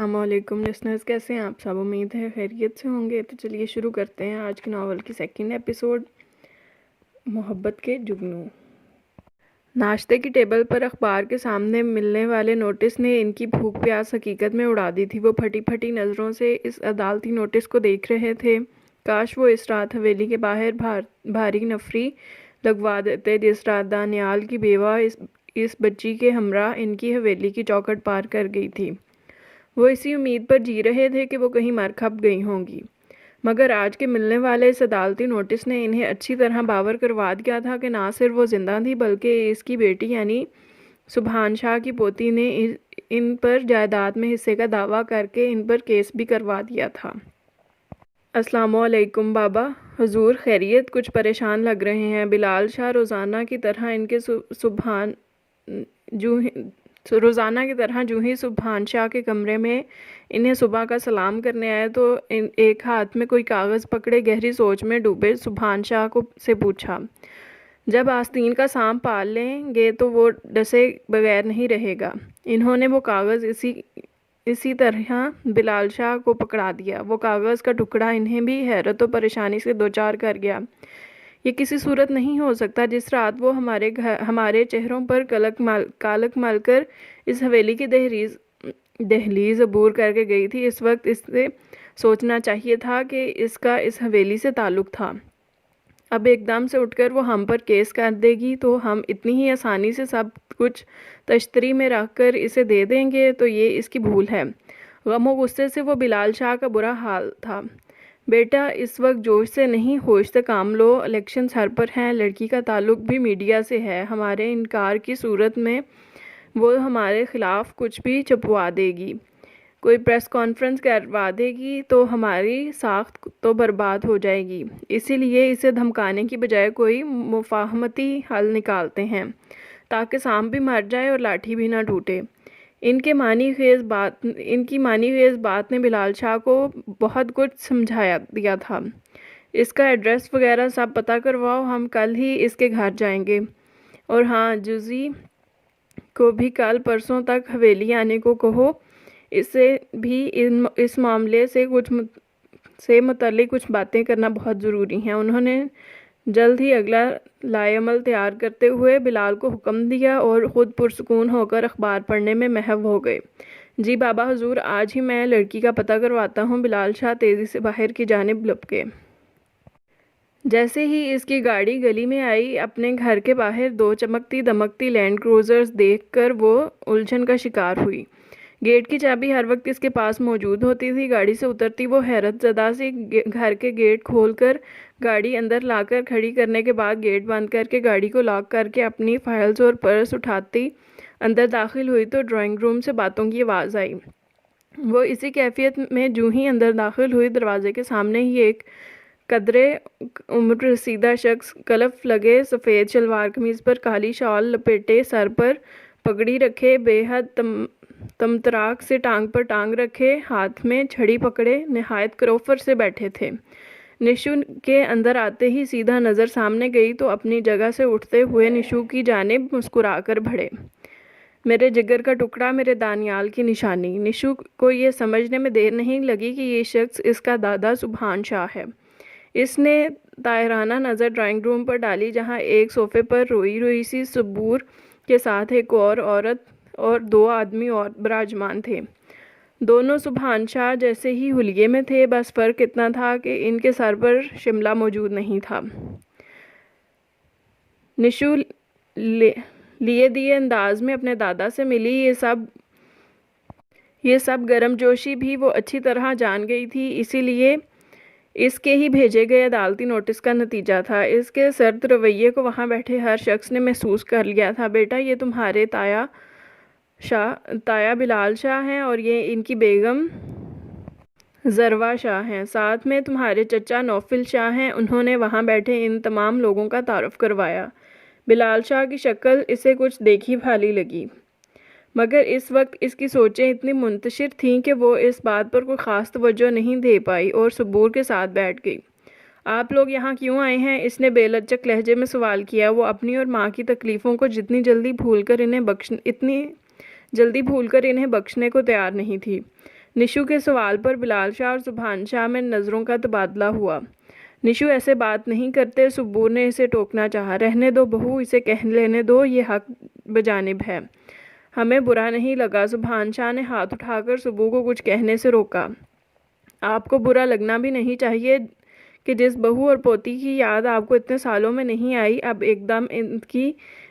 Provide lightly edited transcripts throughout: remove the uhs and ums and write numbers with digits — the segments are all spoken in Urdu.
السلام علیکم لسنرز، کیسے ہیں آپ سب؟ امید ہے خیریت سے ہوں گے۔ تو چلیے شروع کرتے ہیں آج کے ناول کی سیکنڈ ایپیسوڈ، محبت کے جگنو۔ ناشتے کی ٹیبل پر اخبار کے سامنے ملنے والے نوٹس نے ان کی بھوک پیاس حقیقت میں اڑا دی تھی۔ وہ پھٹی پھٹی نظروں سے اس عدالتی نوٹس کو دیکھ رہے تھے۔ کاش وہ اس رات حویلی کے باہر بھاری نفری لگوا دیتے جس رات دانیال کی بیوہ اس بچی کے ہمراہ ان کی حویلی کی چوکھٹ پار کر گئی تھی۔ وہ اسی امید پر جی رہے تھے کہ وہ کہیں مر کھپ گئی ہوں گی، مگر آج کے ملنے والے اس عدالتی نوٹس نے انہیں اچھی طرح باور کروا دیا تھا کہ نہ صرف وہ زندہ تھی بلکہ اس کی بیٹی یعنی سبحان شاہ کی پوتی نے ان پر جائیداد میں حصے کا دعویٰ کر کے ان پر کیس بھی کروا دیا تھا۔ السلام علیکم بابا۔ حضور خیریت؟ کچھ پریشان لگ رہے ہیں۔ بلال شاہ روزانہ کی طرح جو ہی سبحان شاہ کے کمرے میں انہیں صبح کا سلام کرنے آئے تو ایک ہاتھ میں کوئی کاغذ پکڑے گہری سوچ میں ڈوبے سبحان شاہ سے پوچھا، جب آستین کا سانپ پال لیں گے تو وہ ڈسے بغیر نہیں رہے گا؟ انہوں نے وہ کاغذ اسی طرح بلال شاہ کو پکڑا دیا۔ وہ کاغذ کا ٹکڑا انہیں بھی حیرت و پریشانی سے دوچار کر گیا۔ یہ کسی صورت نہیں ہو سکتا۔ جس رات وہ ہمارے چہروں پر کالک مل کر اس حویلی کی دہلیز عبور کر کے گئی تھی، اس وقت اس سے سوچنا چاہیے تھا کہ اس کا اس حویلی سے تعلق تھا۔ اب ایک دم سے اٹھ کر وہ ہم پر کیس کر دے گی تو ہم اتنی ہی آسانی سے سب کچھ تشتری میں رکھ کر اسے دے دیں گے، تو یہ اس کی بھول ہے۔ غم و غصے سے وہ بلال شاہ کا برا حال تھا۔ بیٹا اس وقت جوش سے نہیں ہوش سے کام لو، الیکشن سر پر ہیں، لڑکی کا تعلق بھی میڈیا سے ہے، ہمارے انکار کی صورت میں وہ ہمارے خلاف کچھ بھی چھپوا دے گی، کوئی پریس کانفرنس کروا دے گی تو ہماری ساکھ تو برباد ہو جائے گی۔ اسی لیے اسے دھمکانے کی بجائے کوئی مفاہمتی حل نکالتے ہیں تاکہ سانپ بھی مر جائے اور لاٹھی بھی نہ ٹوٹے۔ ان کی معنی خیز بات نے بلال شاہ کو بہت کچھ سمجھا دیا تھا۔ اس کا ایڈریس وغیرہ سب پتہ کرواؤ، ہم کل ہی اس کے گھر جائیں گے۔ اور ہاں، جوزی کو بھی کل پرسوں تک حویلی آنے کو کہو، اسے بھی اس معاملے سے متعلق کچھ باتیں کرنا بہت ضروری ہیں۔ انہوں نے جلد ہی اگلا لائے عمل تیار کرتے ہوئے بلال کو حکم دیا اور خود پرسکون ہو کر اخبار پڑھنے میں محو ہو گئے۔ جی بابا حضور، آج ہی میں لڑکی کا پتہ کرواتا ہوں۔ بلال شاہ تیزی سے باہر کی جانب لپکے۔ جیسے ہی اس کی گاڑی گلی میں آئی، اپنے گھر کے باہر دو چمکتی دمکتی لینڈ کروزرز دیکھ کر وہ الجھن کا شکار ہوئی۔ گیٹ کی چابی ہر وقت اس کے پاس موجود ہوتی تھی۔ گاڑی سے اترتی وہ حیرت زدہ سی گھر کے گیٹ کھول کر گاڑی اندر لا کر کھڑی کرنے کے بعد گیٹ بند کر کے گاڑی کو لاک کر کے اپنی فائلز اور پرس اٹھاتی اندر داخل ہوئی تو ڈرائنگ روم سے باتوں کی آواز آئی۔ وہ اسی کیفیت میں جو ہی اندر داخل ہوئی، دروازے کے سامنے ہی ایک قدرے عمر رسیدہ شخص، کلف لگے سفید شلوار قمیض پر کالی شال لپیٹے، سر پر پگڑی رکھے، بے حد تمتراک سے ٹانگ پر ٹانگ رکھے، ہاتھ میں چھڑی پکڑے، نہایت کروفر سے بیٹھے تھے۔ نشو کے اندر آتے ہی سیدھا نظر سامنے گئی تو اپنی جگہ سے اٹھتے ہوئے نشو کی جانب مسکرا کر بڑھے۔ میرے جگر کا ٹکڑا، میرے دانیال کی نشانی۔ نشو کو یہ سمجھنے میں دیر نہیں لگی کہ یہ شخص اس کا دادا سبحان شاہ ہے۔ اس نے طائرانہ نظر ڈرائنگ روم پر ڈالی جہاں ایک صوفے پر روئی روئی سی سبور کے ساتھ ایک اور عورت اور دو آدمی اور براجمان تھے۔ دونوں سبحان شاہ جیسے ہی حلیے میں تھے، بس فرق اتنا تھا کہ ان کے سر پر شملہ موجود نہیں تھا۔ نشو لیے دیے انداز میں اپنے دادا سے ملی۔ یہ سب گرم جوشی بھی وہ اچھی طرح جان گئی تھی، اسی لیے اس کے ہی بھیجے گئے عدالتی نوٹس کا نتیجہ تھا۔ اس کے سرد رویے کو وہاں بیٹھے ہر شخص نے محسوس کر لیا تھا۔ بیٹا، یہ تمہارے تایا بلال شاہ ہیں اور یہ ان کی بیگم ذروہ شاہ ہیں، ساتھ میں تمہارے چچا نوفل شاہ ہیں۔ انہوں نے وہاں بیٹھے ان تمام لوگوں کا تعارف کروایا۔ بلال شاہ کی شکل اسے کچھ دیکھی بھالی لگی، مگر اس وقت اس کی سوچیں اتنی منتشر تھیں کہ وہ اس بات پر کوئی خاص توجہ نہیں دے پائی اور صبور کے ساتھ بیٹھ گئی۔ آپ لوگ یہاں کیوں آئے ہیں؟ اس نے بے لچک لہجے میں سوال کیا۔ وہ اپنی اور ماں کی تکلیفوں کو اتنی جلدی بھول کر انہیں بخشنے کو تیار نہیں تھی۔ نشو کے سوال پر بلال شاہ اور سبحان شاہ میں نظروں کا تبادلہ ہوا۔ نشو ایسے بات نہیں کرتے، سبور نے اسے ٹوکنا چاہا۔ رہنے دو بہو، اسے کہہ لینے دو، یہ حق بجانب ہے۔ ہمیں برا نہیں لگا۔ سبحان شاہ نے ہاتھ اٹھا کر سبو کو کچھ کہنے سے روکا۔ آپ کو برا لگنا بھی نہیں چاہیے کہ جس بہو اور پوتی کی یاد آپ کو اتنے سالوں میں نہیں آئی، اب ایک دم ان کی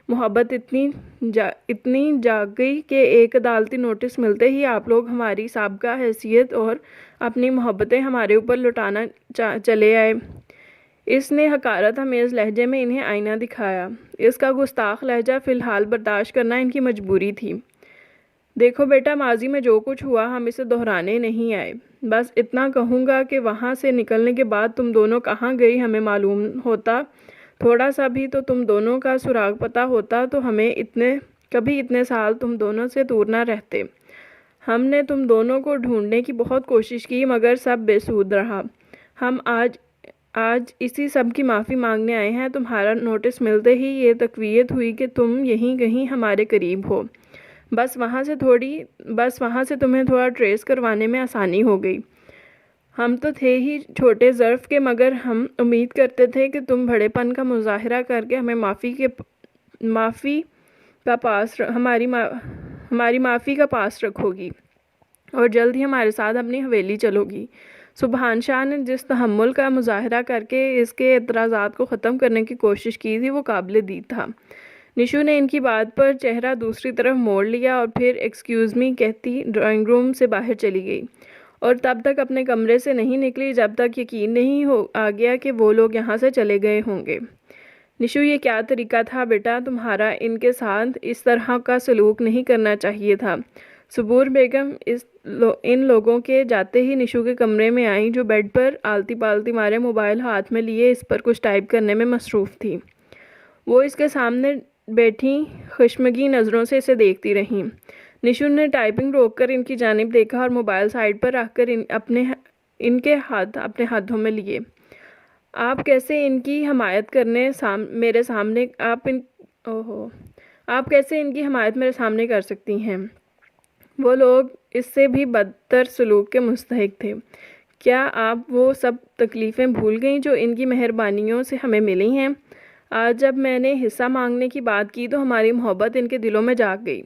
محبت اتنی جاگ گئی کہ ایک عدالتی نوٹس ملتے ہی آپ لوگ ہماری سابقہ حیثیت اور اپنی محبتیں ہمارے اوپر لٹانا چلے آئے۔ اس نے حقارت آمیز لہجے میں انہیں آئینہ دکھایا۔ اس کا گستاخ لہجہ فی الحال برداشت کرنا ان کی مجبوری تھی۔ دیکھو بیٹا، ماضی میں جو کچھ ہوا ہم اسے دہرانے نہیں آئے۔ بس اتنا کہوں گا کہ وہاں سے نکلنے کے بعد تم دونوں کہاں گئی ہمیں معلوم ہوتا، تھوڑا سا بھی تو تم دونوں کا سراغ پتہ ہوتا تو ہمیں کبھی اتنے سال تم دونوں سے دور نہ رہتے۔ ہم نے تم دونوں کو ڈھونڈنے کی بہت کوشش کی مگر سب بے سود رہا۔ ہم آج اسی سب کی معافی مانگنے آئے ہیں۔ تمہارا نوٹس ملتے ہی یہ تقویت ہوئی کہ تم یہیں کہیں ہمارے قریب ہو۔ بس وہاں سے تمہیں تھوڑا ٹریس کروانے میں آسانی ہو گئی۔ ہم تو تھے ہی چھوٹے ظرف کے، مگر ہم امید کرتے تھے کہ تم بڑے پن کا مظاہرہ کر کے ہمیں ہماری معافی کا پاس رکھو گی اور جلد ہی ہمارے ساتھ اپنی حویلی چلو گی۔ سبحان شاہ نے جس تحمل کا مظاہرہ کر کے اس کے اعتراضات کو ختم کرنے کی کوشش کی تھی وہ قابل دید تھا۔ نشو نے ان کی بات پر چہرہ دوسری طرف موڑ لیا اور پھر ایکسکیوز می کہتی ڈرائنگ روم سے باہر چلی گئی، اور تب تک اپنے کمرے سے نہیں نکلی جب تک یقین نہیں آ گیا کہ وہ لوگ یہاں سے چلے گئے ہوں گے۔ نشو، یہ کیا طریقہ تھا بیٹا تمہارا؟ ان کے ساتھ اس طرح کا سلوک نہیں کرنا چاہیے تھا۔ سبور بیگم ان لوگوں کے جاتے ہی نشو کے کمرے میں آئیں جو بیڈ پر آلتی پالتی مارے موبائل ہاتھ میں لیے اس پر کچھ ٹائپ کرنے میں مصروف تھی۔ وہ اس کے سامنے بیٹھی خشمگی نظروں سے اسے دیکھتی رہیں۔ نشو نے ٹائپنگ روک کر ان کی جانب دیکھا اور موبائل سائڈ پر رکھ کر ان کے ہاتھ اپنے ہاتھوں میں لیے۔ آپ کیسے ان کی حمایت میرے سامنے کر سکتی ہیں؟ وہ لوگ اس سے بھی بدتر سلوک کے مستحق تھے۔ کیا آپ وہ سب تکلیفیں بھول گئیں جو ان کی مہربانیوں سے ہمیں ملی ہیں؟ آج جب میں نے حصہ مانگنے کی بات کی تو ہماری محبت ان کے دلوں میں جاگ گئی۔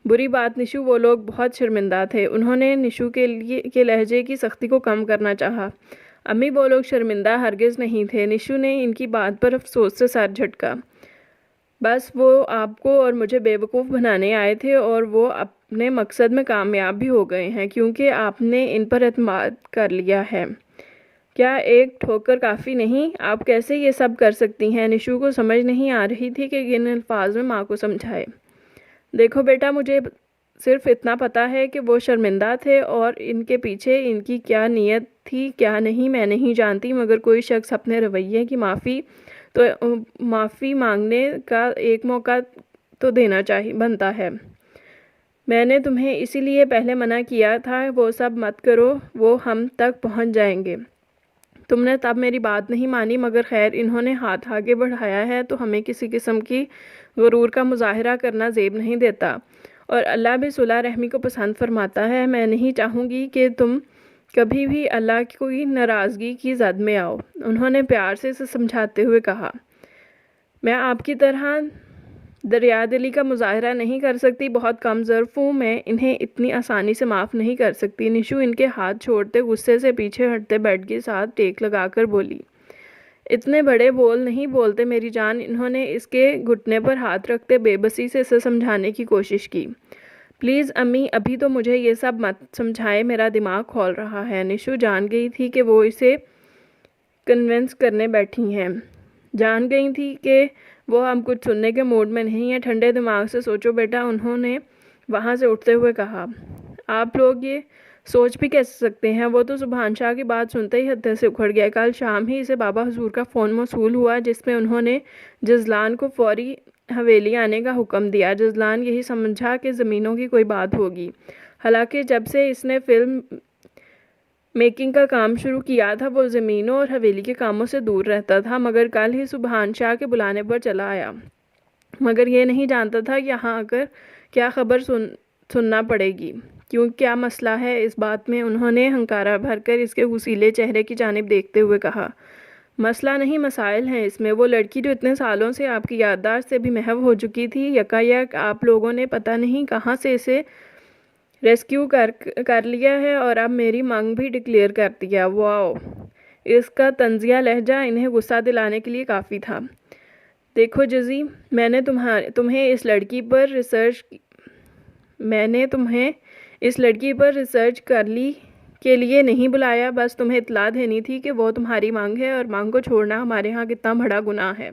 بری بات نشو، وہ لوگ بہت شرمندہ تھے۔ انہوں نے نشو کے لہجے کی سختی کو کم کرنا چاہا۔ امی، وہ لوگ شرمندہ ہرگز نہیں تھے۔ نشو نے ان کی بات پر افسوس سے سر جھٹکا۔ بس وہ آپ کو اور مجھے بے وقوف بنانے آئے تھے اور وہ اپنے مقصد میں کامیاب بھی ہو گئے ہیں کیونکہ آپ نے ان پر اعتماد کر لیا ہے۔ کیا ایک ٹھوکر کافی نہیں؟ آپ کیسے یہ سب کر سکتی ہیں؟ نشو کو سمجھ نہیں آ رہی تھی کہ کن الفاظ میں ماں کو سمجھائے۔ دیکھو بیٹا، مجھے صرف اتنا پتا ہے کہ وہ شرمندہ تھے اور ان کے پیچھے ان کی کیا نیت تھی کیا نہیں میں نہیں جانتی، مگر کوئی شخص اپنے رویے کی معافی مانگنے کا ایک موقع تو دینا بنتا ہے۔ میں نے تمہیں اسی لیے پہلے منع کیا تھا وہ سب مت کرو، وہ ہم تک پہنچ جائیں گے۔ تم نے تب میری بات نہیں مانی، مگر خیر انہوں نے ہاتھ آگے بڑھایا ہے تو ہمیں کسی قسم کی غرور کا مظاہرہ کرنا زیب نہیں دیتا، اور اللہ بھی صلح رحمی کو پسند فرماتا ہے۔ میں نہیں چاہوں گی کہ تم کبھی بھی اللہ کی ناراضگی کی زد میں آؤ، انہوں نے پیار سے اسے سمجھاتے ہوئے کہا۔ میں آپ کی طرح دریا دلی کا مظاہرہ نہیں کر سکتی، بہت کم ظرف ہوں، میں انہیں اتنی آسانی سے معاف نہیں کر سکتی۔ نشو ان کے ہاتھ چھوڑتے غصے سے پیچھے ہٹتے بیڈ کے ساتھ ٹیک لگا کر بولی۔ اتنے بڑے بول نہیں بولتے میری جان، انہوں نے اس کے گھٹنے پر ہاتھ رکھتے بے بسی سے اسے سمجھانے کی کوشش کی۔ پلیز امی، ابھی تو مجھے یہ سب مت سمجھائے، میرا دماغ کھول رہا ہے۔ نشو جان گئی تھی کہ وہ اسے کنونس کرنے بیٹھی ہیں، جان گئی تھی کہ وہ اب کچھ سننے کے موڈ میں نہیں ہے۔ ٹھنڈے دماغ سے سوچو بیٹا، انہوں نے وہاں سے اٹھتے ہوئے کہا۔ آپ لوگ یہ سوچ بھی کیسے سکتے ہیں؟ وہ تو سبحان شاہ کی بات سنتے ہی حد سے اکھڑ گیا۔ کل شام ہی اسے بابا حضور کا فون موصول ہوا جس میں انہوں نے جزلان کو فوری حویلی آنے کا حکم دیا۔ جزلان یہی سمجھا کہ زمینوں کی کوئی بات ہوگی، حالانکہ جب سے اس نے فلم میکنگ کا کام شروع کیا تھا وہ زمینوں اور حویلی کے کاموں سے دور رہتا تھا، مگر کل ہی سبحان شاہ کے بلانے پر چلا آیا، مگر یہ نہیں جانتا تھا یہاں آ کر کیا خبر سننا پڑے گی۔ کیوں کیا مسئلہ ہے اس بات میں؟ انہوں نے ہنکارہ بھر کر اس کے غسیلے چہرے کی جانب دیکھتے ہوئے کہا۔ مسئلہ نہیں، مسائل ہیں اس میں۔ وہ لڑکی جو اتنے سالوں سے آپ کی یادداشت سے بھی محو ہو چکی تھی، یکایک آپ لوگوں نے پتہ نہیں کہاں سے اسے ریسکیو کر لیا ہے اور اب میری مانگ بھی ڈکلیئر کر دیا۔ واو! اس کا طنزیہ لہجہ انہیں غصہ دلانے کے لیے کافی تھا۔ دیکھو جزی، میں نے تمہیں اس لڑکی پر ریسرچ کے لیے نہیں بلایا، بس تمہیں اطلاع دینی تھی کہ وہ تمہاری مانگ ہے اور مانگ کو چھوڑنا ہمارے ہاں کتنا بڑا گناہ ہے،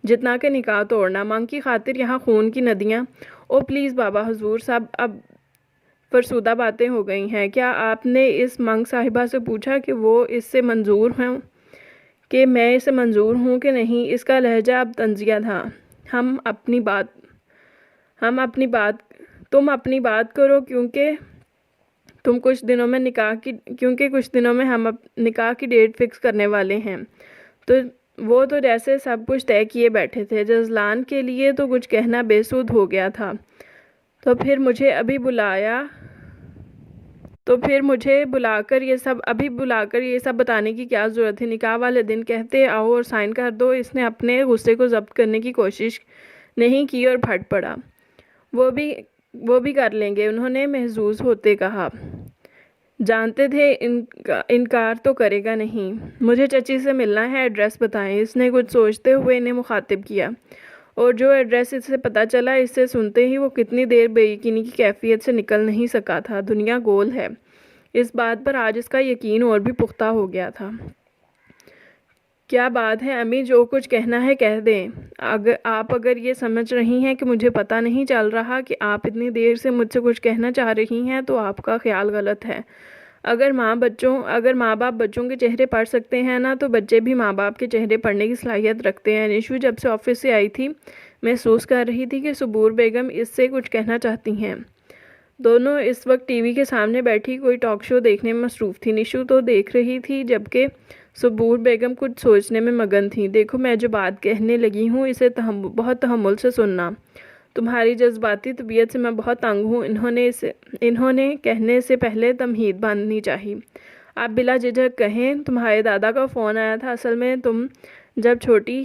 جتنا کہ نکاح توڑنا۔ مانگ کی خاطر یہاں خون کی ندیاں۔ او پلیز بابا حضور، سب اب فرسودہ باتیں ہو گئی ہیں۔ کیا آپ نے اس مانگ صاحبہ سے پوچھا کہ وہ اس سے منظور ہوں کہ میں اسے منظور ہوں کہ نہیں؟ اس کا لہجہ اب طنزیہ تھا۔ تم اپنی بات کرو، کیونکہ کچھ دنوں میں ہم نکاح کی ڈیٹ فکس کرنے والے ہیں۔ وہ تو جیسے سب کچھ طے کیے بیٹھے تھے۔ جزلان کے لیے تو کچھ کہنا بے سود ہو گیا تھا۔ تو پھر مجھے بلا کر یہ سب بتانے کی کیا ضرورت ہے؟ نکاح والے دن کہتے آؤ اور سائن کر دو۔ اس نے اپنے غصے کو ضبط کرنے کی کوشش نہیں کی اور پھٹ پڑا۔ وہ بھی کر لیں گے، انہوں نے محظوظ ہوتے کہا۔ جانتے تھے انکار تو کرے گا نہیں۔ مجھے چچی سے ملنا ہے، ایڈریس بتائیں۔ اس نے کچھ سوچتے ہوئے انہیں مخاطب کیا، اور جو ایڈریس اس سے پتہ چلا، اس سے سنتے ہی وہ کتنی دیر بے یقینی کی کیفیت سے نکل نہیں سکا تھا۔ دنیا گول ہے، اس بات پر آج اس کا یقین اور بھی پختہ ہو گیا تھا۔ کیا بات ہے امی، جو کچھ کہنا ہے کہہ دیں۔ آپ اگر یہ سمجھ رہی ہیں کہ مجھے پتہ نہیں چل رہا کہ آپ اتنی دیر سے مجھ سے کچھ کہنا چاہ رہی ہیں تو آپ کا خیال غلط ہے۔ اگر ماں باپ بچوں کے چہرے پڑھ سکتے ہیں نا، تو بچے بھی ماں باپ کے چہرے پڑھنے کی صلاحیت رکھتے ہیں۔ نشو جب سے آفس سے آئی تھی، محسوس کر رہی تھی کہ صبور بیگم اس سے کچھ کہنا چاہتی ہیں۔ دونوں اس وقت ٹی وی کے سامنے بیٹھی کوئی ٹاک شو دیکھنے میں مصروف تھی۔ نشو تو دیکھ رہی تھی، جبکہ صبور بیگم کچھ سوچنے میں مگن تھی۔ دیکھو، میں جو بات کہنے لگی ہوں اسے بہت تحمل سے سننا۔ تمہاری جذباتی طبیعت سے میں بہت تنگ ہوں۔ انہوں نے کہنے سے پہلے تمہید باندھنی چاہی۔ آپ بلا جھجک کہیں، تمہارے دادا کا فون آیا تھا۔ اصل میں تم جب چھوٹی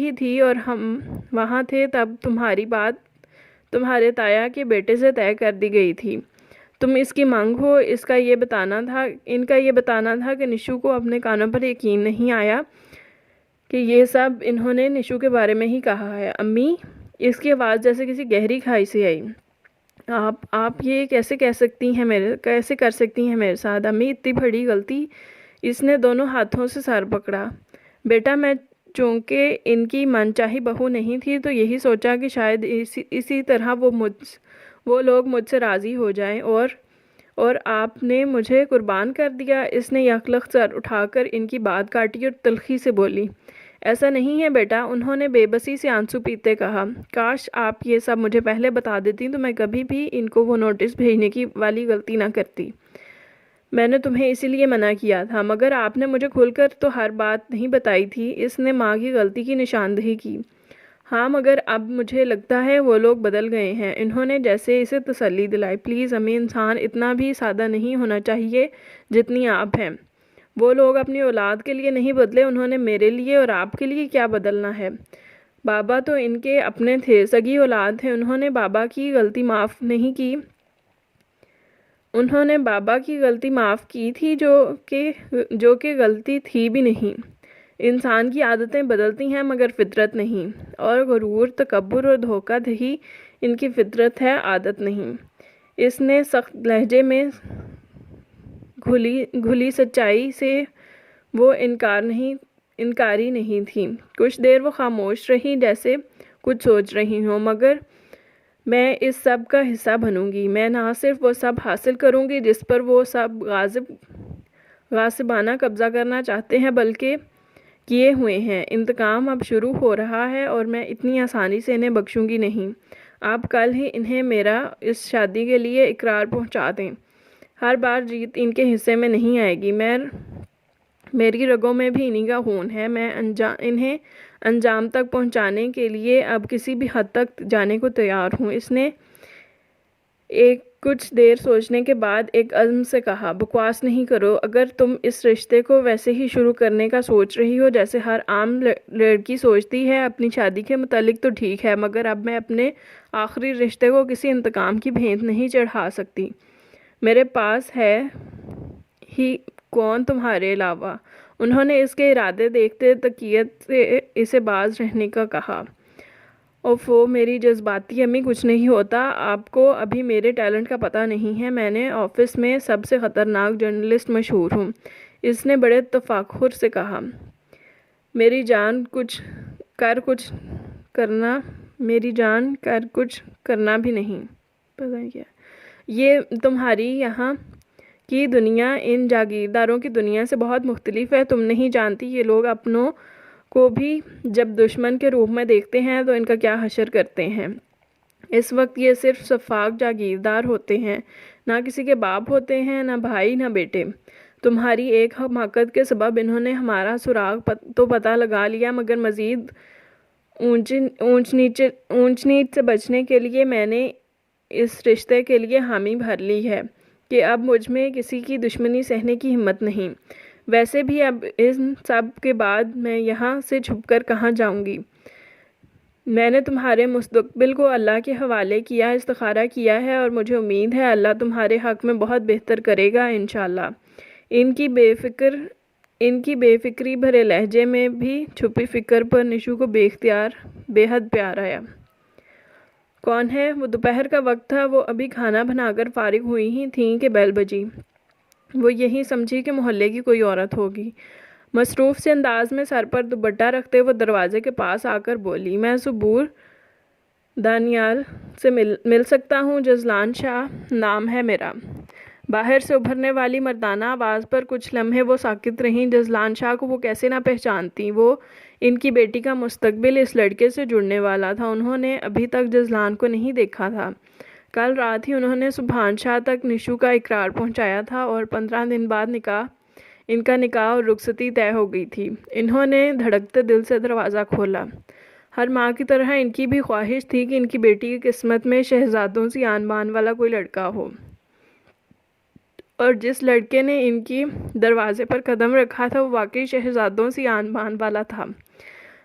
ہی تھی اور ہم وہاں تھے، تب تمہاری بات تمہارے تایا کے بیٹے سے طے کر دی گئی تھی۔ تم اس کی مانگ ہو۔ ان کا یہ بتانا تھا کہ نشو کو اپنے کانوں پر یقین نہیں آیا کہ یہ سب انہوں نے نشو کے بارے میں ہی کہا ہے۔ امی، اس کی آواز جیسے کسی گہری کھائی سے آئی۔ آپ یہ کیسے کر سکتی ہیں میرے ساتھ؟ امی، اتنی بڑی غلطی۔ اس نے دونوں ہاتھوں سے سر پکڑا۔ بیٹا، میں چونکہ ان کی من چاہی بہو نہیں تھی، تو یہی سوچا کہ شاید اسی طرح وہ لوگ مجھ سے راضی ہو جائیں، اور آپ نے مجھے قربان کر دیا۔ اس نے یکلخت سر اٹھا کر ان کی بات کاٹی اور تلخی سے بولی۔ ایسا نہیں ہے بیٹا، انہوں نے بے بسی سے آنسو پیتے کہا۔ کاش آپ یہ سب مجھے پہلے بتا دیتی تو میں کبھی بھی ان کو وہ نوٹس بھیجنے کی والی غلطی نہ کرتی۔ میں نے تمہیں اسی لیے منع کیا تھا، مگر آپ نے مجھے کھل کر تو ہر بات نہیں بتائی تھی۔ اس نے ماں کی غلطی کی نشاندہی کی۔ ہاں، مگر اب مجھے لگتا ہے وہ لوگ بدل گئے ہیں۔ انہوں نے جیسے اسے تسلی دلائی۔ پلیز امی، انسان اتنا بھی سادہ نہیں ہونا چاہیے جتنی آپ ہیں۔ وہ لوگ اپنی اولاد کے لیے نہیں بدلے، انہوں نے میرے لیے اور آپ کے لیے کیا بدلنا ہے؟ بابا تو ان کے اپنے تھے، سگی اولاد ہیں۔ انہوں نے بابا کی غلطی معاف نہیں کی۔ انہوں نے بابا کی غلطی معاف کی تھی، جو کہ غلطی تھی بھی نہیں۔ انسان کی عادتیں بدلتی ہیں مگر فطرت نہیں، اور غرور، تکبر اور دھوکہ دہی ان کی فطرت ہے، عادت نہیں۔ اس نے سخت لہجے میں گھلی سچائی سے وہ انکاری نہیں تھی۔ کچھ دیر وہ خاموش رہی، جیسے کچھ سوچ رہی ہوں۔ مگر میں اس سب کا حصہ بنوں گی۔ میں نہ صرف وہ سب حاصل کروں گی جس پر وہ سب غاصبانہ قبضہ کرنا چاہتے ہیں، بلکہ کیے ہوئے ہیں۔ انتقام اب شروع ہو رہا ہے اور میں اتنی آسانی سے انہیں بخشوں گی نہیں۔ آپ کل ہی انہیں میرا اس شادی کے لیے اقرار پہنچا دیں۔ ہر بار جیت ان کے حصے میں نہیں آئے گی۔ میری رگوں میں بھی انہی کا خون ہے۔ میں انہیں انجام تک پہنچانے کے لیے اب کسی بھی حد تک جانے کو تیار ہوں۔ اس نے ایک کچھ دیر سوچنے کے بعد ایک عزم سے کہا، بکواس نہیں کرو، اگر تم اس رشتے کو ویسے ہی شروع کرنے کا سوچ رہی ہو جیسے ہر عام لڑکی سوچتی ہے اپنی شادی کے متعلق تو ٹھیک ہے، مگر اب میں اپنے آخری رشتے کو کسی انتقام کی بھینٹ نہیں چڑھا سکتی۔ میرے پاس ہے ہی کون تمہارے علاوہ؟ انہوں نے اس کے ارادے دیکھتے تقیت سے اسے باز رہنے کا کہا۔ اوفو میری جذباتی امی، کچھ نہیں ہوتا، آپ کو ابھی میرے ٹیلنٹ کا پتہ نہیں ہے، میں نے آفس میں سب سے خطرناک جرنلسٹ مشہور ہوں، اس نے بڑے تفاخر سے کہا۔ میری جان کچھ کرنا بھی نہیں، پتہ نہیں کیا یہ تمہاری یہاں کی دنیا ان جاگیرداروں کی دنیا سے بہت مختلف ہے، تم نہیں جانتی یہ لوگ اپنوں کو بھی جب دشمن کے روپ میں دیکھتے ہیں تو ان کا کیا حشر کرتے ہیں۔ اس وقت یہ صرف شفاق جاگیردار ہوتے ہیں، نہ کسی کے باپ ہوتے ہیں، نہ بھائی نہ بیٹے۔ تمہاری ایک حماقت کے سبب انہوں نے ہمارا سراغ تو پتہ لگا لیا، مگر مزید اونچ نیچ سے بچنے کے لیے میں نے اس رشتے کے لیے حامی بھر لی ہے کہ اب مجھ میں کسی کی دشمنی سہنے کی ہمت نہیں۔ ویسے بھی اب ان سب کے بعد میں یہاں سے چھپ کر کہاں جاؤں گی؟ میں نے تمہارے مستقبل کو اللہ کے حوالے کیا، استخارہ کیا ہے، اور مجھے امید ہے اللہ تمہارے حق میں بہت بہتر کرے گا انشاءاللہ۔ ان کی بے فکری بھرے لہجے میں بھی چھپی فکر پر نشو کو بے حد پیار آیا۔ کون ہے؟ وہ دوپہر کا وقت تھا، وہ ابھی کھانا بنا کر فارغ ہوئی ہی تھیں کہ بیل بجی۔ وہ یہی سمجھی کہ محلے کی کوئی عورت ہوگی۔ مصروف سے انداز میں سر پر دوپٹہ رکھتے وہ دروازے کے پاس آ کر بولی، میں صبور دانیال سے مل سکتا ہوں؟ جزلان شاہ نام ہے میرا۔ باہر سے ابھرنے والی مردانہ آواز پر کچھ لمحے وہ ساکت رہیں۔ جزلان شاہ کو وہ کیسے نہ پہچانتی، وہ ان کی بیٹی کا مستقبل اس لڑکے سے جڑنے والا تھا۔ انہوں نے ابھی تک جزلان کو نہیں دیکھا تھا، کل رات ہی انہوں نے سبحان شاہ تک نشو کا اقرار پہنچایا تھا اور 15 دن بعد ان کا نکاح اور رخصتی طے ہو گئی تھی۔ انہوں نے دھڑکتے دل سے دروازہ کھولا۔ ہر ماں کی طرح ان کی بھی خواہش تھی کہ ان کی بیٹی کی قسمت میں شہزادوں سی آن بان والا کوئی لڑکا ہو، اور جس لڑکے نے ان کی دروازے پر قدم رکھا تھا وہ واقعی شہزادوں سی آن بان والا تھا۔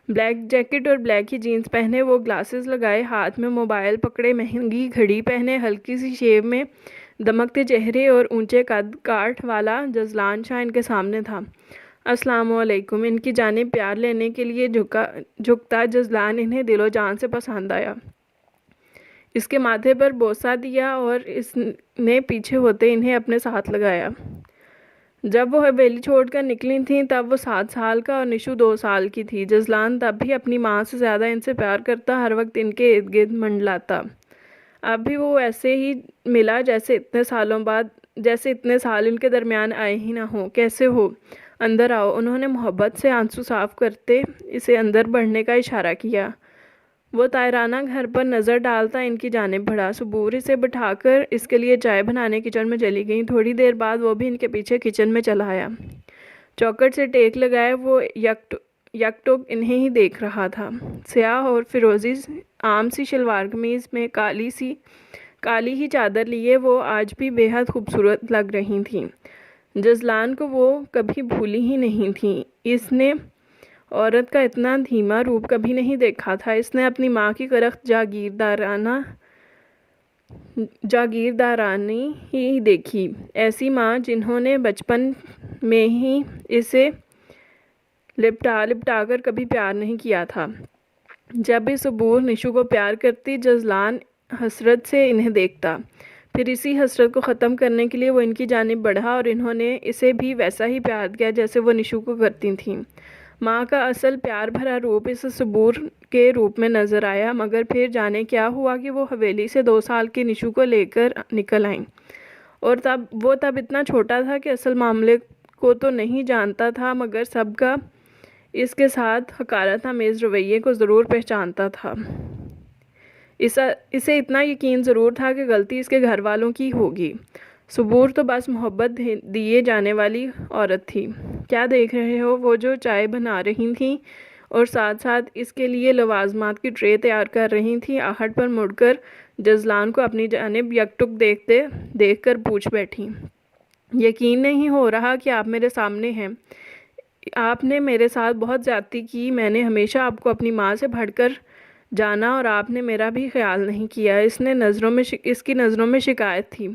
بلیک جیکٹ اور بلیک ہی جینز پہنے، وہ گلاسز لگائے، ہاتھ میں موبائل پکڑے، مہنگی گھڑی پہنے، ہلکی سی شیو میں دمکتے چہرے اور اونچے قد کاٹھ والا جزلان شاہ ان کے سامنے تھا۔ السلام علیکم۔ ان کی جانب پیار لینے کے لیے جھکتا جزلان انہیں دل و جان سے پسند آیا۔ اس کے ماتھے پر بوسہ دیا اور اس نے پیچھے ہوتے انہیں اپنے ساتھ لگایا۔ جب وہ حویلی چھوڑ کر نکلی تھیں تب وہ 7 سال کا اور نشو 2 سال کی تھی۔ جزلان تب بھی اپنی ماں سے زیادہ ان سے پیار کرتا، ہر وقت ان کے ارد گرد منڈلاتا۔ اب بھی وہ ایسے ہی ملا جیسے اتنے سال ان کے درمیان آئے ہی نہ ہوں۔ کیسے ہو؟ اندر آؤ۔ انہوں نے محبت سے آنسو صاف کرتے اسے اندر بڑھنے کا اشارہ کیا۔ وہ طائرانہ گھر پر نظر ڈالتا ان کی جانب بڑھا۔ صبور اسے بٹھا کر اس کے لیے چائے بنانے کچن میں چلی گئیں۔ تھوڑی دیر بعد وہ بھی ان کے پیچھے کچن میں چلا آیا۔ چوکھٹ سے ٹیک لگائے وہ یک ٹوک انہیں ہی دیکھ رہا تھا۔ سیاہ اور فیروزی عام سی شلوار قمیض میں کالی ہی چادر لیے وہ آج بھی بے حد خوبصورت لگ رہی تھیں۔ جزلان کو وہ کبھی بھولی ہی نہیں تھیں۔ اس نے عورت کا اتنا دھیما روپ کبھی نہیں دیکھا تھا۔ اس نے اپنی ماں کی کرخت جاگیردارانی ہی دیکھی، ایسی ماں جنہوں نے بچپن میں ہی اسے لپٹا کر کبھی پیار نہیں کیا تھا۔ جب بھی صبور نشو کو پیار کرتی، جزلان حسرت سے انہیں دیکھتا، پھر اسی حسرت کو ختم کرنے کے لیے وہ ان کی جانب بڑھا اور انہوں نے اسے بھی ویسا ہی پیار کیا جیسے وہ نشو کو کرتی تھیں۔ ماں کا اصل پیار بھرا روپ اسے صبور کے روپ میں نظر آیا، مگر پھر جانے کیا ہوا کہ وہ حویلی سے 2 سال کی نشو کو لے کر نکل آئیں، اور وہ تب اتنا چھوٹا تھا کہ اصل معاملے کو تو نہیں جانتا تھا، مگر سب کا اس کے ساتھ حقارت آمیز رویے کو ضرور پہچانتا تھا۔ اسے اتنا یقین ضرور تھا کہ غلطی اس کے گھر والوں کی ہوگی۔ صبور تو بس محبت دیے جانے والی عورت تھی۔ کیا دیکھ رہے ہو؟ وہ جو چائے بنا رہی تھیں اور ساتھ ساتھ اس کے لیے لوازمات کی ٹرے تیار کر رہی تھیں، آہٹ پر مڑ کر جزلان کو اپنی جانب یکٹک دیکھ کر پوچھ بیٹھی، یقین نہیں ہو رہا کہ آپ میرے سامنے ہیں۔ آپ نے میرے ساتھ بہت زیادتی کی، میں نے ہمیشہ آپ کو اپنی ماں سے بڑھ کر جانا اور آپ نے میرا بھی خیال نہیں کیا۔ اس کی نظروں میں شکایت تھی،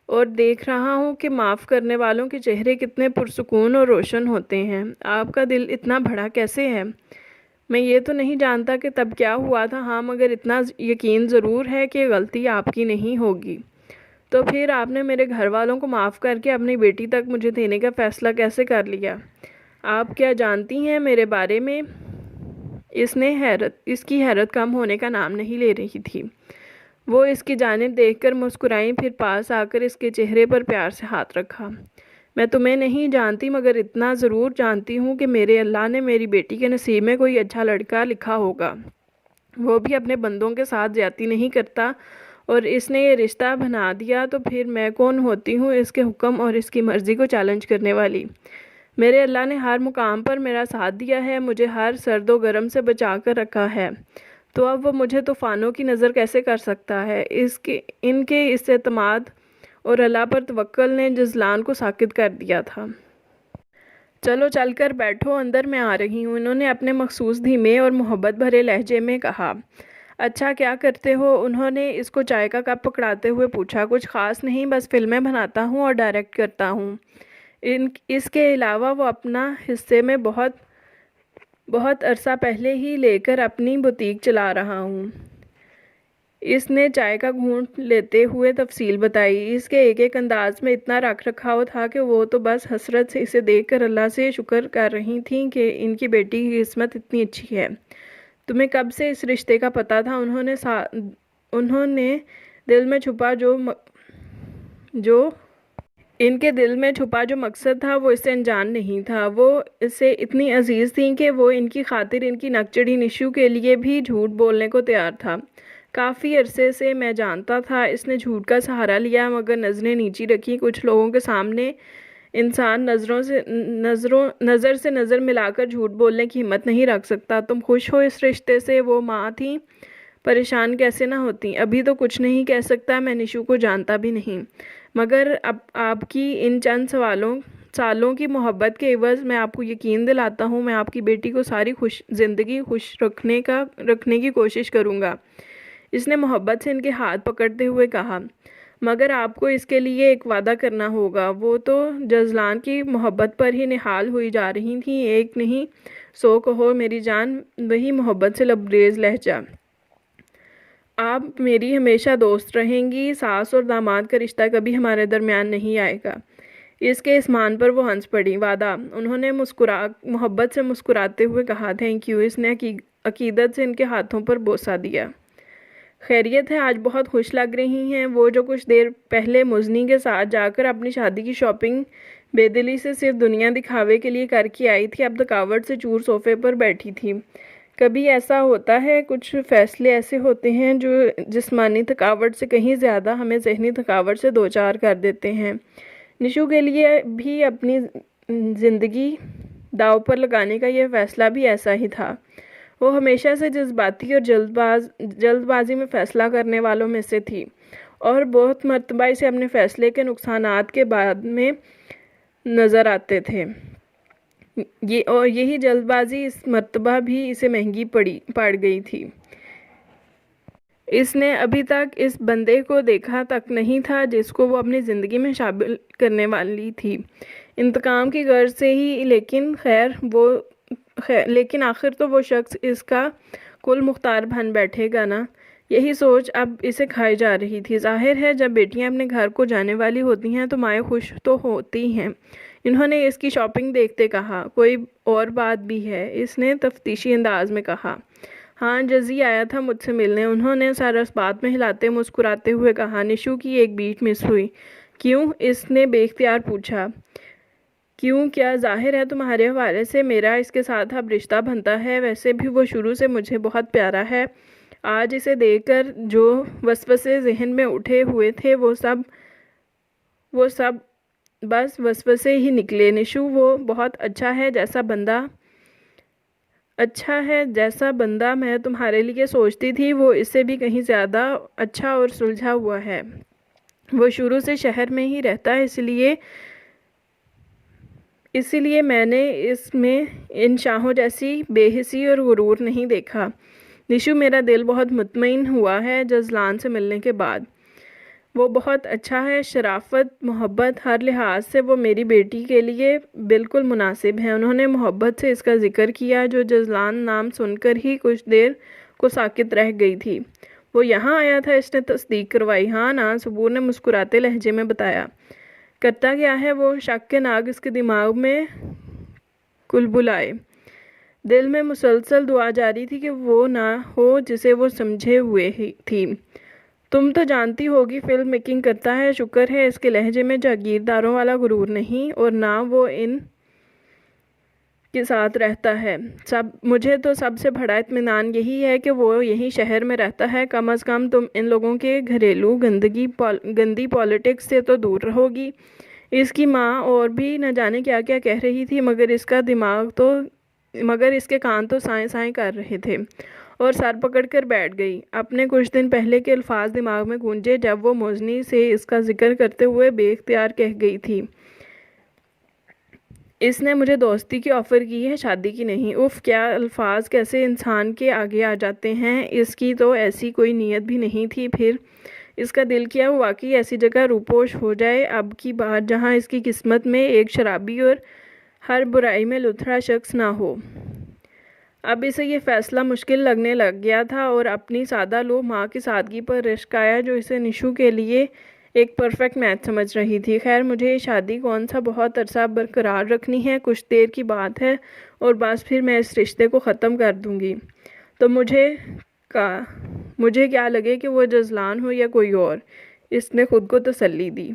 اور دیکھ رہا ہوں کہ معاف کرنے والوں کے چہرے کتنے پرسکون اور روشن ہوتے ہیں۔ آپ کا دل اتنا بڑا کیسے ہے؟ میں یہ تو نہیں جانتا کہ تب کیا ہوا تھا، ہاں مگر اتنا یقین ضرور ہے کہ غلطی آپ کی نہیں ہوگی۔ تو پھر آپ نے میرے گھر والوں کو معاف کر کے اپنی بیٹی تک مجھے دینے کا فیصلہ کیسے کر لیا؟ آپ کیا جانتی ہیں میرے بارے میں؟ اس کی حیرت کم ہونے کا نام نہیں لے رہی تھی۔ وہ اس کی جانب دیکھ کر مسکرائیں، پھر پاس آ کر اس کے چہرے پر پیار سے ہاتھ رکھا۔ میں تمہیں نہیں جانتی مگر اتنا ضرور جانتی ہوں کہ میرے اللہ نے میری بیٹی کے نصیب میں کوئی اچھا لڑکا لکھا ہوگا۔ وہ بھی اپنے بندوں کے ساتھ زیادتی نہیں کرتا، اور اس نے یہ رشتہ بنا دیا تو پھر میں کون ہوتی ہوں اس کے حکم اور اس کی مرضی کو چیلنج کرنے والی؟ میرے اللہ نے ہر مقام پر میرا ساتھ دیا ہے، مجھے ہر سرد و گرم سے بچا کر رکھا ہے، تو اب وہ مجھے طوفانوں کی نظر کیسے کر سکتا ہے؟ ان کے اس اعتماد اور اللہ پر توکل نے جزلان کو ساکت کر دیا تھا۔ چلو چل کر بیٹھو، اندر میں آ رہی ہوں، انہوں نے اپنے مخصوص دھیمے اور محبت بھرے لہجے میں کہا۔ اچھا کیا کرتے ہو؟ انہوں نے اس کو چائے کا کپ پکڑاتے ہوئے پوچھا۔ کچھ خاص نہیں، بس فلمیں بناتا ہوں اور ڈائریکٹ کرتا ہوں۔ اس کے علاوہ وہ اپنا حصے میں بہت عرصہ پہلے ہی لے کر اپنی بوتیک چلا رہا ہوں۔ اس نے چائے کا گھونٹ لیتے ہوئے تفصیل بتائی۔ اس کے ایک ایک انداز میں اتنا رکھ رکھاؤ تھا کہ وہ تو بس حسرت سے اسے دیکھ کر اللہ سے شکر کر رہی تھیں کہ ان کی بیٹی کی قسمت اتنی اچھی ہے۔ تمہیں کب سے اس رشتے کا پتہ تھا؟ انہوں نے دل میں چھپا ان کے دل میں چھپا جو مقصد تھا وہ اس سے انجان نہیں تھا۔ وہ اس سے اتنی عزیز تھیں کہ وہ ان کی خاطر ان کی نکچڑی نشو کے لیے بھی جھوٹ بولنے کو تیار تھا۔ کافی عرصے سے میں جانتا تھا اس نے جھوٹ کا سہارا لیا، مگر نظریں نیچی رکھی۔ کچھ لوگوں کے سامنے انسان نظر سے نظر ملا کر جھوٹ بولنے کی ہمت نہیں رکھ سکتا۔ تم خوش ہو اس رشتے سے؟ وہ ماں تھیں، پریشان کیسے نہ ہوتی؟ ابھی تو کچھ نہیں کہہ سکتا، میں نشو کو جانتا بھی نہیں، مگر اب آپ کی ان چند سالوں کی محبت کے عوض میں آپ کو یقین دلاتا ہوں میں آپ کی بیٹی کو ساری زندگی خوش رکھنے کی کوشش کروں گا۔ اس نے محبت سے ان کے ہاتھ پکڑتے ہوئے کہا، مگر آپ کو اس کے لیے ایک وعدہ کرنا ہوگا۔ وہ تو جزلان کی محبت پر ہی نہال ہوئی جا رہی تھیں۔ ایک نہیں 100 کہو میری جان، وہی محبت سے لبریز لہجہ۔ آپ میری ہمیشہ دوست رہیں گی، ساس اور داماد کا رشتہ کبھی ہمارے درمیان نہیں آئے گا۔ اس کے اسمان پر وہ ہنس پڑی۔ وعدہ؟ انہوں نے محبت سے مسکراتے ہوئے کہا۔ Thank you. اس نے عقیدت سے ان کے ہاتھوں پر بوسہ دیا۔ خیریت ہے؟ آج بہت خوش لگ رہی ہیں۔ وہ جو کچھ دیر پہلے مزنی کے ساتھ جا کر اپنی شادی کی شاپنگ بے دلی سے صرف دنیا دکھاوے کے لیے کر کے آئی تھی، اب تھکاوٹ سے چور صوفے پر بیٹھی تھی۔ کبھی ایسا ہوتا ہے، کچھ فیصلے ایسے ہوتے ہیں جو جسمانی تھکاوٹ سے کہیں زیادہ ہمیں ذہنی تھکاوٹ سے دوچار کر دیتے ہیں۔ نشو کے لیے بھی اپنی زندگی داؤ پر لگانے کا یہ فیصلہ بھی ایسا ہی تھا۔ وہ ہمیشہ سے جذباتی اور جلد بازی میں فیصلہ کرنے والوں میں سے تھی، اور بہت مرتبہ اسے اپنے فیصلے کے نقصانات کے بعد میں نظر آتے تھے، اور یہی جلد بازی اس مرتبہ بھی اسے مہنگی پڑ گئی تھی۔ اس نے ابھی تک اس بندے کو دیکھا تک نہیں تھا جس کو وہ اپنی زندگی میں شامل کرنے والی تھی، انتقام کی غرض سے ہی، لیکن آخر تو وہ شخص اس کا کل مختار بن بیٹھے گا نا۔ یہی سوچ اب اسے کھائی جا رہی تھی۔ ظاہر ہے جب بیٹیاں اپنے گھر کو جانے والی ہوتی ہیں تو مائیں خوش تو ہوتی ہیں۔ انہوں نے اس کی شاپنگ دیکھتے کہا۔ کوئی اور بات بھی ہے؟ اس نے تفتیشی انداز میں کہا۔ ہاں، جزی آیا تھا مجھ سے ملنے، انہوں نے سر اس بات میں ہلاتے مسکراتے ہوئے کہا۔ نشو کی ایک بیٹ مس ہوئی۔ کیوں؟ اس نے بے اختیار پوچھا۔ کیوں کیا؟ ظاہر ہے تمہارے حوالے سے میرا اس کے ساتھ اب رشتہ بنتا ہے، ویسے بھی وہ شروع سے مجھے بہت پیارا ہے۔ آج اسے دیکھ کر جو وسوسے ذہن میں اٹھے ہوئے تھے وہ سب بس وسوسے ہی نکلے۔ نشو وہ بہت اچھا ہے، جیسا بندہ اچھا ہے، جیسا بندہ میں تمہارے لیے سوچتی تھی وہ اس سے بھی کہیں زیادہ اچھا اور سلجھا ہوا ہے۔ وہ شروع سے شہر میں ہی رہتا ہے، اسی لیے میں نے اس میں ان شاہوں جیسی بے حسی اور غرور نہیں دیکھا۔ نشو، میرا دل بہت مطمئن ہوا ہے جزلان سے ملنے کے بعد۔ وہ بہت اچھا ہے، شرافت، محبت، ہر لحاظ سے وہ میری بیٹی کے لیے بالکل مناسب ہے۔ انہوں نے محبت سے اس کا ذکر کیا، جو جزلان نام سن کر ہی کچھ دیر کو ساکت رہ گئی تھی۔ وہ یہاں آیا تھا؟ اس نے تصدیق کروائی۔ ہاں نا، صبور نے مسکراتے لہجے میں بتایا۔ کرتا کیا ہے وہ؟ شک کے ناگ اس کے دماغ میں کلبلائے۔ دل میں مسلسل دعا جاری تھی کہ وہ نہ ہو جسے وہ سمجھے ہوئے تھی۔ تم تو جانتی ہوگی فلم میکنگ کرتا ہے، شکر ہے اس کے لہجے میں جاگیرداروں والا غرور نہیں، اور نہ وہ ان کے ساتھ رہتا ہے۔ مجھے تو سب سے بڑا اطمینان یہی ہے کہ وہ یہیں شہر میں رہتا ہے۔ کم از کم تم ان لوگوں کے گھریلو گندی پالیٹکس سے تو دور رہو گی۔ اس کی ماں اور بھی نہ جانے کیا کیا کہہ رہی تھی، مگر اس کے کان تو سائیں سائیں کر رہے تھے، اور سر پکڑ کر بیٹھ گئی۔ اپنے کچھ دن پہلے کے الفاظ دماغ میں گونجے جب وہ موزنی سے اس کا ذکر کرتے ہوئے بے اختیار کہہ گئی تھی، اس نے مجھے دوستی کی آفر کی ہے، شادی کی نہیں۔ اف، کیا الفاظ کیسے انسان کے آگے آ جاتے ہیں۔ اس کی تو ایسی کوئی نیت بھی نہیں تھی۔ پھر اس کا دل کیا وہ واقعی ایسی جگہ روپوش ہو جائے اب کی بار جہاں اس کی قسمت میں ایک شرابی اور ہر برائی میں لتھڑا شخص نہ ہو۔ اب اسے یہ فیصلہ مشکل لگنے لگ گیا تھا، اور اپنی سادہ لو ماں کی سادگی پر رشک آیا جو اسے نشو کے لیے ایک پرفیکٹ میچ سمجھ رہی تھی۔ خیر، مجھے یہ شادی کون سا بہت عرصہ برقرار رکھنی ہے، کچھ دیر کی بات ہے، اور بس پھر میں اس رشتے کو ختم کر دوں گی۔ تو مجھے کیا لگے کہ وہ جزلان ہو یا کوئی اور، اس نے خود کو تسلی دی۔